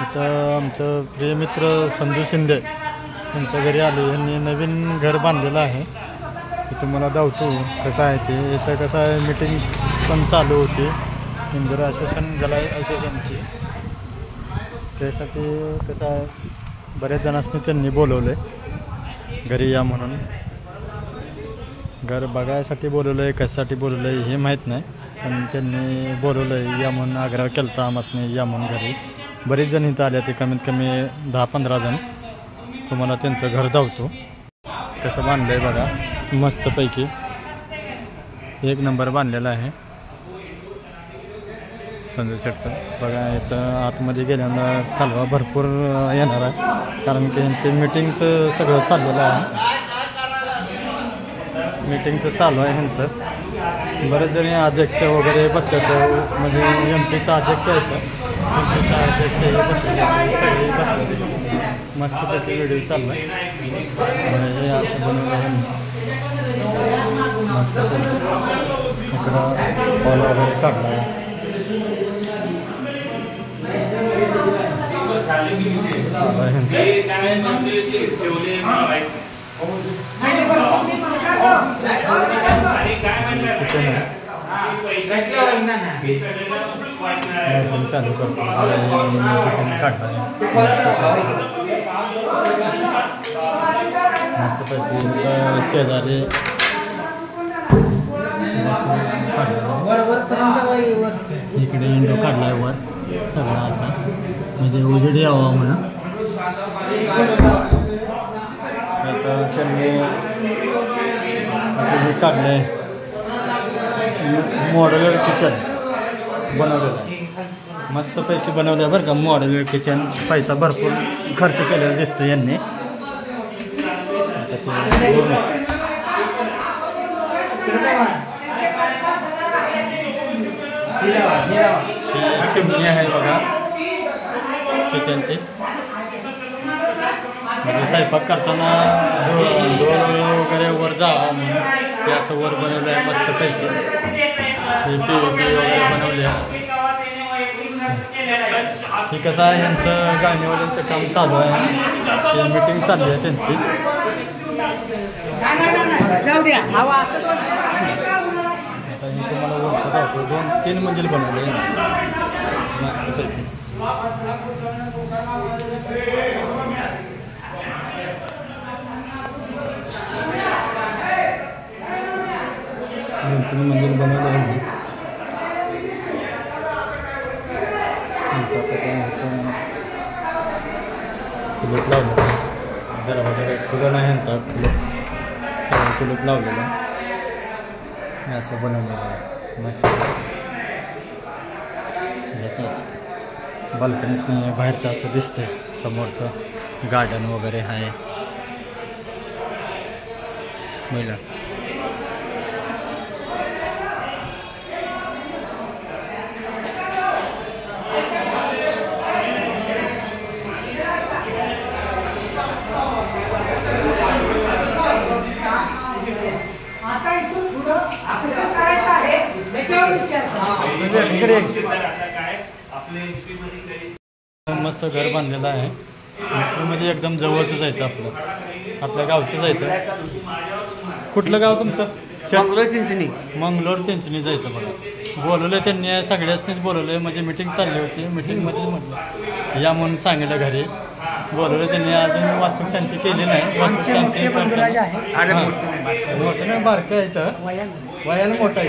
आता आमचं प्रिय मित्र संजू शिंदे यांच्या घरी आले. यांनी नवीन घर बांधलेलं आहे. ते तुम्हाला दावतो कसं आहे ते. इथं कसं आहे मीटिंग पण चालू होती इंदिरा असोसिएशनची. त्यासाठी कसं आहे बऱ्याच जणांनी त्यांनी बोलवलं आहे घरी या म्हणून. घर बघायसाठी बोलवलं आहे, कशासाठी बोलवलं आहे हे माहीत नाही, पण त्यांनी बोलवलं आहे या म्हणून. आग्रह केला होता आम्हासनी या म्हणून घरी. बरेच जण इथं आले ते, कमीत कमी 10-15 जण. तुम्हाला त्यांचं घर धावतो कसं बांधलं आहे बघा. मस्तपैकी एक नंबर बांधलेला आहे संजय शेठचं. बघा इथं आतमध्ये गेल्यानं कालवा भरपूर येणार आहे, कारण की यांचे मीटिंगचं सगळं चाललेलं आहे. मीटिंगचं चालू आहे ह्यांचं. बरेच जणी अध्यक्ष वगैरे बसले तर, म्हणजे MP चा अध्यक्ष आहेत, MP चा अध्यक्ष हे बसले, सगळे बसले. मस्त त्याचे व्हिडिओ चालू आहे. हे असं बनवलं आहे मस्त. इकडं हॉल वगैरे काढला आहे. किचन आहे चालू करतो. किचन काढलं आहे मस्तपैकी. शेजारी इकडे इंडो काढला आहे वर सगळा असा, म्हणजे उजेड यावा म्हणून. त्याचं त्यांनी असं हे काढलं आहे. मॉड्युलर किचन बनवलेलं आहे, मस्तपैकी बनवलं आहे बरं का. मॉड्युलर किचन पैसा भरपूर खर्च केलेला दिसतो यांनी. चिमणी आहे बघा किचनची. म्हणजे स्वयंपाक करताना दोर वगैरे वर जावा म्हणून ते असं वर बनवलं आहे मस्तपैकी. PVP वगैरे बनवले आहे. हे कसं आहे यांचं गाणेवाल्यांचं काम चालू आहे. ते मीटिंग चालली आहे त्यांची. आता मी तुम्हाला वरचं दाखवतो. 2-3 मंजिल बनवले मस्तपैकी. 2-3 मंजिल बनवले आहे. कुलूप लावलं दरवाजा, खुलं नाही ह्यांचा, सगळं कुलूप लावलेलं आहे. असं बनवलेलं आहे मस्त. येतच बाल्कनीत बाहेरचं असं दिसतंय. समोरचं गार्डन वगैरे आहे पहिलं. मस्त घर बांधलेलं आहे. म्हणजे एकदम जवळच आहे आपल्या गावचंच आहे. कुठलं गाव तुमचं? मंगलोर चिंचणी जायचं बघा. बोलवलं त्यांनी, सगळ्यांनीच बोलवलं. म्हणजे मीटिंग चालली होती, मीटिंगमध्येच म्हटलं या म्हणून सांगितलं घरी. बोलवलं त्यांनी. अजून वास्तुशांती केली नाही. वास्तुशांती मोठं नाही, बारकं आहे इथं. वयानं मोठं आहे.